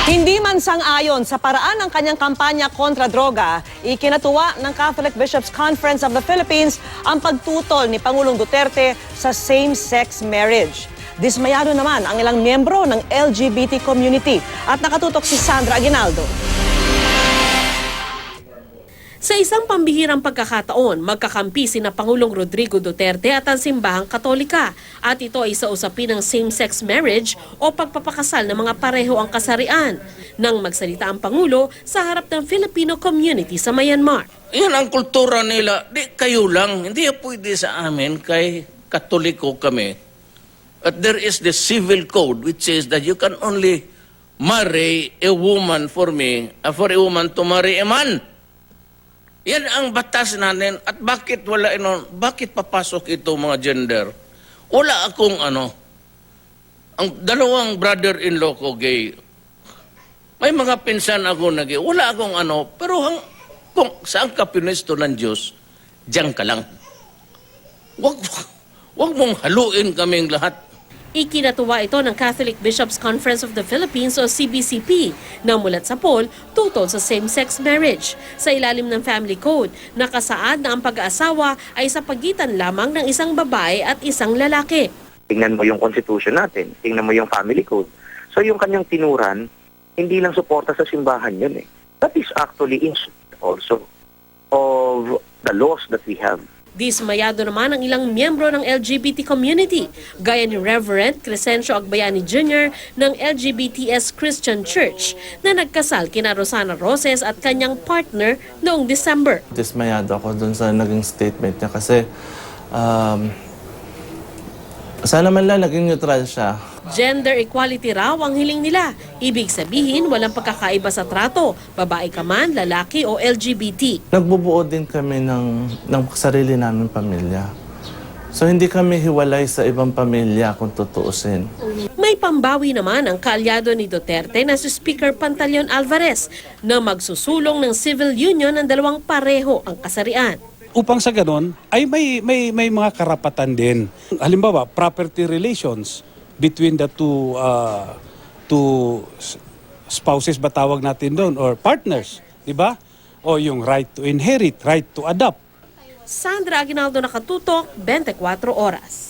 Hindi man sang-ayon sa paraan ng kanyang kampanya kontra droga, ikinatuwa ng Catholic Bishops' Conference of the Philippines ang pagtutol ni Pangulong Duterte sa same-sex marriage. Dismayado naman ang ilang miyembro ng LGBT community at nakatutok si Sandra Aguinaldo. Sa isang pambihirang pagkakataon, magkakampi sina Pangulong Rodrigo Duterte at ang Simbahang Katolika. At ito ay sa usapin ng same-sex marriage o pagpapakasal ng mga pareho ang kasarian. Nang magsalita ang Pangulo sa harap ng Filipino community sa Myanmar. Yan ang kultura nila. Di kayo lang. Hindi pwede sa amin kay Katoliko kami. But there is the civil code which says that you can only marry a woman for a woman to marry a man. Yan ang batas natin. At bakit bakit papasok ito mga gender? Wala akong ang dalawang brother-in-law ko gay. May mga pinsan ako na gay. Wala akong pero kung saan ka pinuesto ng Diyos, diyan ka lang. Wag mong haluin kaming lahat. Ikinatuwa ito ng Catholic Bishops' Conference of the Philippines o CBCP na mulat sa poll tutol sa same-sex marriage. Sa ilalim ng Family Code, nakasaad na ang pag-aasawa ay sa pagitan lamang ng isang babae at isang lalaki. Tingnan mo yung Constitution natin, tingnan mo yung Family Code. So yung kanyang tinuran, hindi lang suporta sa simbahan yun eh. That is actually also of the laws that we have. Dismayado naman ang ilang miyembro ng LGBT community, gaya ni Reverend Crescencio Agbayani Jr. ng LGBTS Christian Church na nagkasal kina Rosana Roses at kanyang partner noong December. Dismayado ako dun sa naging statement niya kasi sana man lang naging neutral siya. Gender equality raw ang hiling nila. Ibig sabihin, walang pagkakaiba sa trato, babae ka man, lalaki o LGBT. Nagbubuo din kami ng sarili namin pamilya. So hindi kami hiwalay sa ibang pamilya kung tutuusin. May pambawi naman ang kaalyado ni Duterte na si Speaker Pantaleon Alvarez na magsusulong ng civil union ng dalawang pareho ang kasarian. Upang sa ganon ay may mga karapatan din. Halimbawa, property relations between the two spouses ba tawag natin doon or partners, di ba? O yung right to inherit, right to adopt. Sandra Aguinaldo, nakatutok, 24 Oras.